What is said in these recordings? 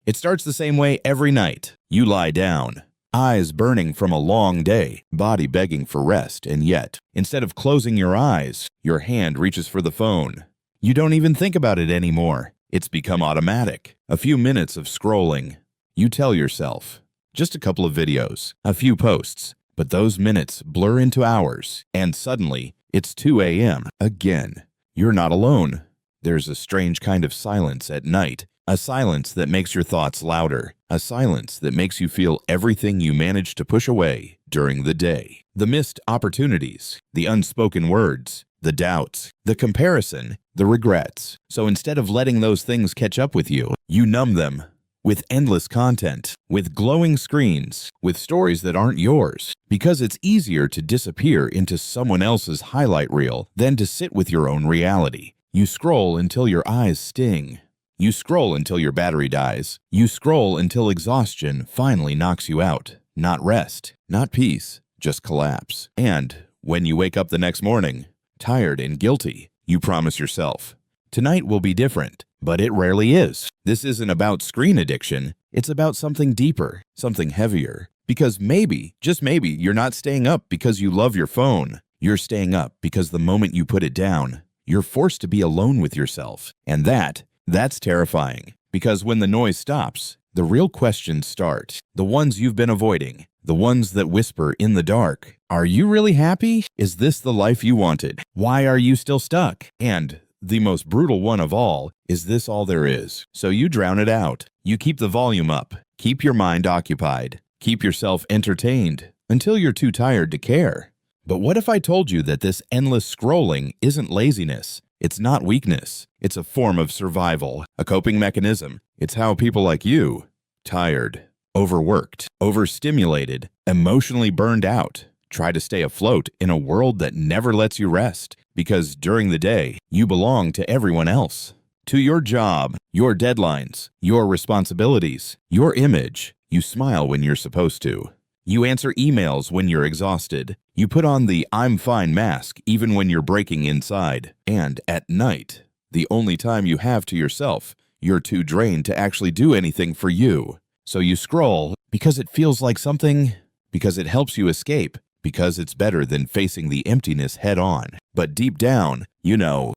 It starts the same way every night. You lie down, eyes burning from a long day, body begging for rest, and yet, instead of closing your eyes, your hand reaches for the phone. You don't even think about it anymore. It's become automatic. A few minutes of scrolling. You tell yourself, just a couple of videos, a few posts, but those minutes blur into hours, and suddenly, it's 2 a.m. again. You're not alone. There's a strange kind of silence at night, a silence that makes your thoughts louder, a silence that makes you feel everything you managed to push away during the day. The missed opportunities, the unspoken words, the doubts, the comparison, the regrets. So instead of letting those things catch up with you, you numb them with endless content, with glowing screens, with stories that aren't yours, because it's easier to disappear into someone else's highlight reel than to sit with your own reality. You scroll until your eyes sting. You scroll until your battery dies. You scroll until exhaustion finally knocks you out. Not rest, not peace, just collapse. And when you wake up the next morning, tired and guilty, you promise yourself, tonight will be different. But it rarely is. This isn't about screen addiction. It's about something deeper, something heavier. Because maybe, just maybe, you're not staying up because you love your phone. You're staying up because the moment you put it down, you're forced to be alone with yourself. And that's terrifying. Because when the noise stops, the real questions start. The ones you've been avoiding. The ones that whisper in the dark. Are you really happy? Is this the life you wanted? Why are you still stuck? And the most brutal one of all, is this all there is? So you drown it out. You keep the volume up. Keep your mind occupied. Keep yourself entertained until you're too tired to care. But what if I told you that this endless scrolling isn't laziness? It's not weakness. It's a form of survival, a coping mechanism. It's how people like you, tired, overworked, overstimulated, emotionally burned out, try to stay afloat in a world that never lets you rest. Because during the day, you belong to everyone else. To your job, your deadlines, your responsibilities, your image. You smile when you're supposed to. You answer emails when you're exhausted. You put on the I'm fine mask even when you're breaking inside. And at night, the only time you have to yourself, you're too drained to actually do anything for you. So you scroll because it feels like something, because it helps you escape, because it's better than facing the emptiness head on. But deep down, you know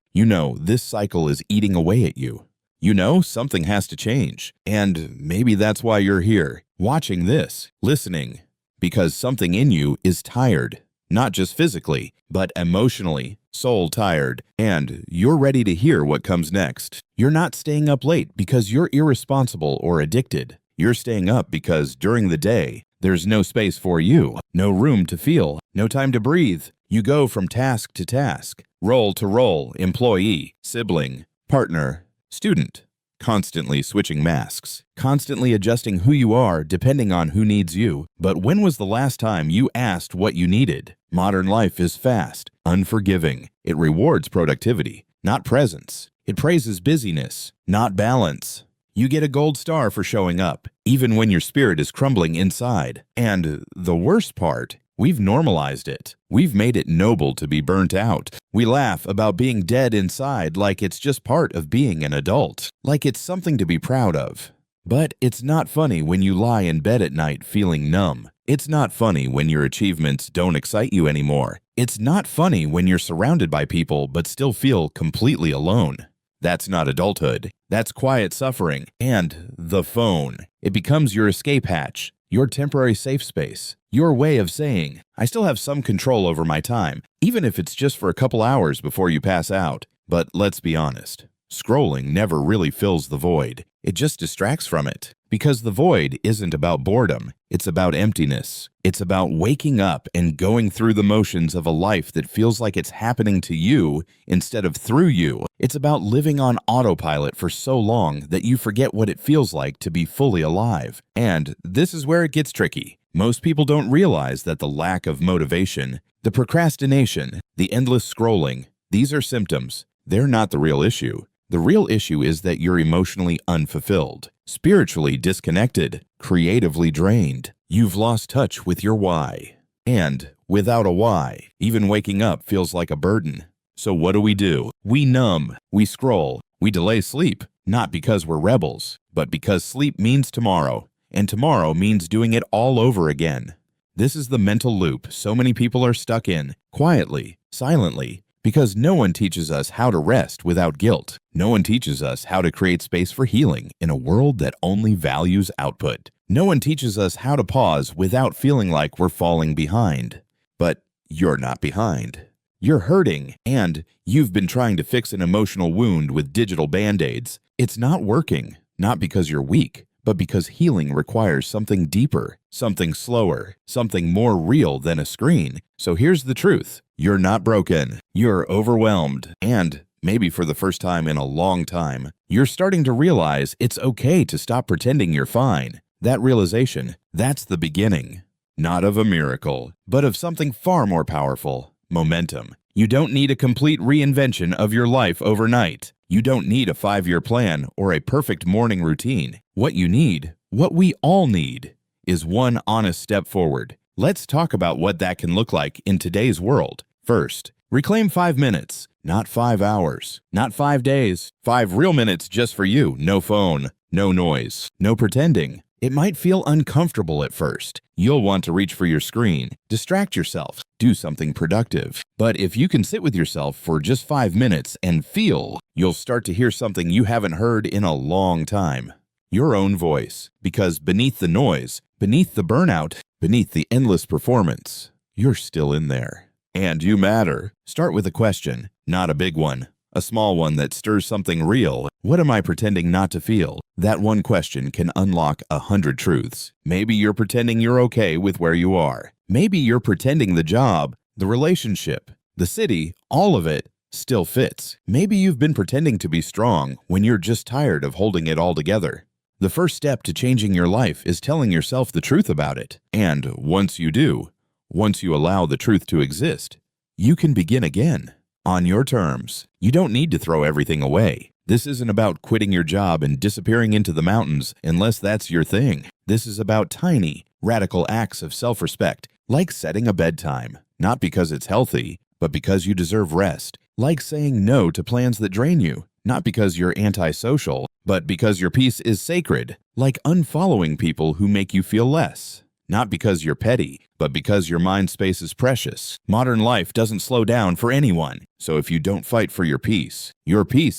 this cycle is eating away at you. You know something has to change. And maybe that's why you're here, watching this, listening. Because something in you is tired, not just physically, but emotionally, soul tired. And you're ready to hear what comes next. You're not staying up late because you're irresponsible or addicted. You're staying up because during the day, there's no space for you, no room to feel, no time to breathe. You go from task to task, role to role, employee, sibling, partner, student, constantly switching masks, constantly adjusting who you are depending on who needs you. But when was the last time you asked what you needed? Modern life is fast, unforgiving. It rewards productivity, not presence. It praises busyness, not balance. You get a gold star for showing up, even when your spirit is crumbling inside. And the worst part, we've normalized it. We've made it noble to be burnt out. We laugh about being dead inside like it's just part of being an adult, like it's something to be proud of. But it's not funny when you lie in bed at night feeling numb. It's not funny when your achievements don't excite you anymore. It's not funny when you're surrounded by people but still feel completely alone. That's not adulthood. That's quiet suffering. And the phone. It becomes your escape hatch, your temporary safe space, your way of saying, I still have some control over my time, even if it's just for a couple hours before you pass out. But let's be honest, scrolling never really fills the void. It just distracts from it. Because the void isn't about boredom, it's about emptiness. It's about waking up and going through the motions of a life that feels like it's happening to you instead of through you. It's about living on autopilot for so long that you forget what it feels like to be fully alive. And this is where it gets tricky. Most people don't realize that the lack of motivation, the procrastination, the endless scrolling, these are symptoms. They're not the real issue. The real issue is that you're emotionally unfulfilled, spiritually disconnected, creatively drained. You've lost touch with your why. And without a why, even waking up feels like a burden. So what do? We numb, we scroll, we delay sleep, not because we're rebels, but because sleep means tomorrow, and tomorrow means doing it all over again. This is the mental loop so many people are stuck in, quietly, silently, because no one teaches us how to rest without guilt. No one teaches us how to create space for healing in a world that only values output. No one teaches us how to pause without feeling like we're falling behind. But you're not behind. You're hurting, and you've been trying to fix an emotional wound with digital band-aids. It's not working, not because you're weak, but because healing requires something deeper, something slower, something more real than a screen. So here's the truth. You're not broken. You're overwhelmed. And maybe for the first time in a long time, you're starting to realize it's okay to stop pretending you're fine. That realization, that's the beginning. Not of a miracle, but of something far more powerful: momentum. You don't need a complete reinvention of your life overnight. You don't need a 5-year plan or a perfect morning routine. What you need, what we all need, is one honest step forward. Let's talk about what that can look like in today's world. First, reclaim 5 minutes, not 5 hours, not 5 days, 5 real minutes just for you. No phone, no noise, no pretending. It might feel uncomfortable at first. You'll want to reach for your screen, distract yourself, do something productive. But if you can sit with yourself for just 5 minutes and feel, you'll start to hear something you haven't heard in a long time. Your own voice. Because beneath the noise, beneath the burnout, beneath the endless performance, you're still in there. And you matter. Start with a question, not a big one. A small one that stirs something real. What am I pretending not to feel? That one question can unlock 100 truths. Maybe you're pretending you're okay with where you are. Maybe you're pretending the job, the relationship, the city, all of it still fits. Maybe you've been pretending to be strong when you're just tired of holding it all together. The first step to changing your life is telling yourself the truth about it. And once you do, once you allow the truth to exist, you can begin again. On your terms. You don't need to throw everything away. This isn't about quitting your job and disappearing into the mountains unless that's your thing. This is about tiny, radical acts of self-respect, like setting a bedtime, not because it's healthy, but because you deserve rest. Like saying no to plans that drain you, not because you're antisocial, but because your peace is sacred. Like unfollowing people who make you feel less. Not because you're petty, but because your mind space is precious. Modern life doesn't slow down for anyone, so if you don't fight for your peace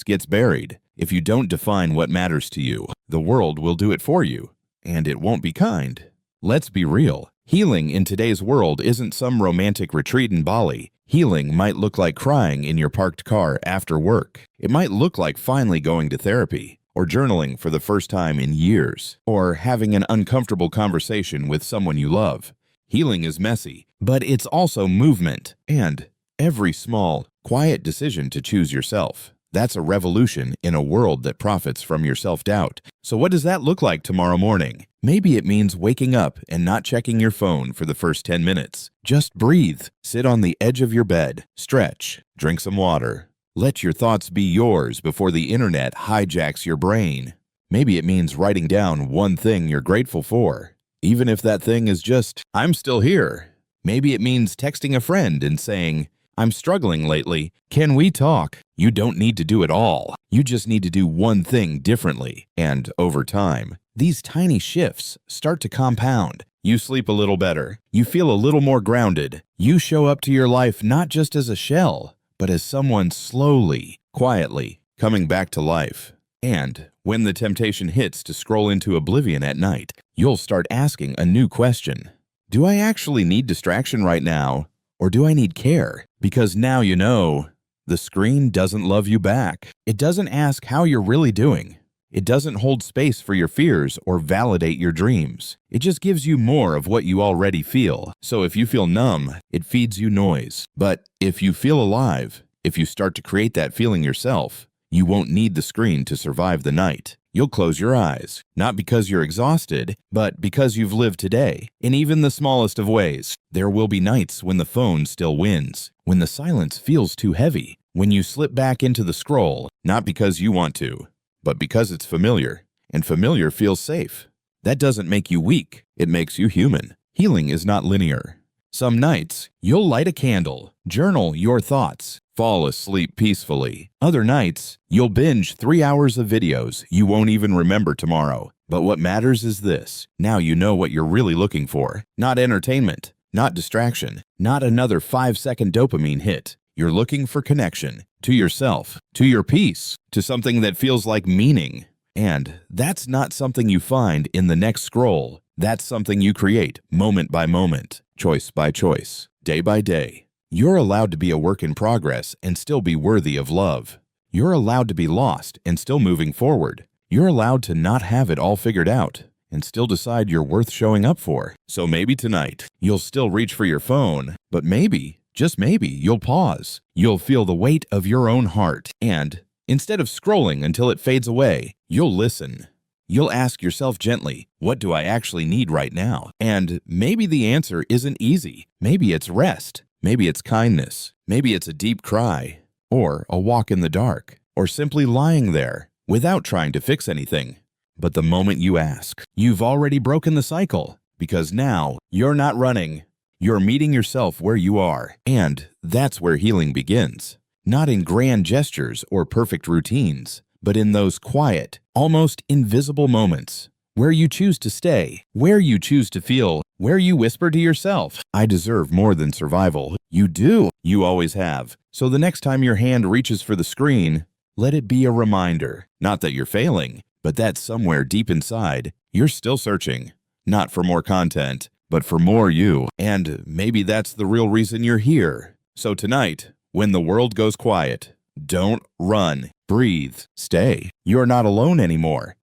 gets buried. If you don't define what matters to you, the world will do it for you, and it won't be kind. Let's be real. Healing in today's world isn't some romantic retreat in Bali. Healing might look like crying in your parked car after work. It might look like finally going to therapy, or journaling for the first time in years, or having an uncomfortable conversation with someone you love. Healing is messy, but it's also movement, and every small, quiet decision to choose yourself. That's a revolution in a world that profits from your self-doubt. So what does that look like tomorrow morning? Maybe it means waking up and not checking your phone for the first 10 minutes. Just breathe, sit on the edge of your bed, stretch, drink some water. Let your thoughts be yours before the internet hijacks your brain. Maybe it means writing down one thing you're grateful for, even if that thing is just, I'm still here. Maybe it means texting a friend and saying, I'm struggling lately. Can we talk? You don't need to do it all. You just need to do one thing differently. And over time, these tiny shifts start to compound. You sleep a little better. You feel a little more grounded. You show up to your life not just as a shell, but as someone slowly, quietly coming back to life. And when the temptation hits to scroll into oblivion at night, you'll start asking a new question. Do I actually need distraction right now? Or do I need care? Because now you know, the screen doesn't love you back. It doesn't ask how you're really doing. It doesn't hold space for your fears or validate your dreams. It just gives you more of what you already feel. So if you feel numb, it feeds you noise. But if you feel alive, if you start to create that feeling yourself, you won't need the screen to survive the night. You'll close your eyes, not because you're exhausted, but because you've lived today. In even the smallest of ways, there will be nights when the phone still wins, when the silence feels too heavy, when you slip back into the scroll, not because you want to, but because it's familiar, and familiar feels safe. That doesn't make you weak, it makes you human. Healing is not linear. Some nights, you'll light a candle, journal your thoughts, fall asleep peacefully. Other nights, you'll binge 3 hours of videos you won't even remember tomorrow. But what matters is this: now you know what you're really looking for. Not entertainment, not distraction, not another 5-second dopamine hit. You're looking for connection to yourself, to your peace, to something that feels like meaning. And that's not something you find in the next scroll. That's something you create moment by moment, choice by choice, day by day. You're allowed to be a work in progress and still be worthy of love. You're allowed to be lost and still moving forward. You're allowed to not have it all figured out and still decide you're worth showing up for. So maybe tonight, you'll still reach for your phone, but maybe, just maybe, you'll pause. You'll feel the weight of your own heart, and instead of scrolling until it fades away, you'll listen. You'll ask yourself gently, what do I actually need right now? And maybe the answer isn't easy. Maybe it's rest. Maybe it's kindness. Maybe it's a deep cry, or a walk in the dark, or simply lying there without trying to fix anything. But the moment you ask, you've already broken the cycle, because now you're not running. You're meeting yourself where you are, and that's where healing begins. Not in grand gestures or perfect routines, but in those quiet, almost invisible moments where you choose to stay, where you choose to feel, where you whisper to yourself, I deserve more than survival. You do. You always have. So the next time your hand reaches for the screen, let it be a reminder, not that you're failing, but that somewhere deep inside, you're still searching, not for more content, but for more you. And maybe that's the real reason you're here. So tonight, when the world goes quiet, don't run. Breathe. Stay. You're not alone anymore.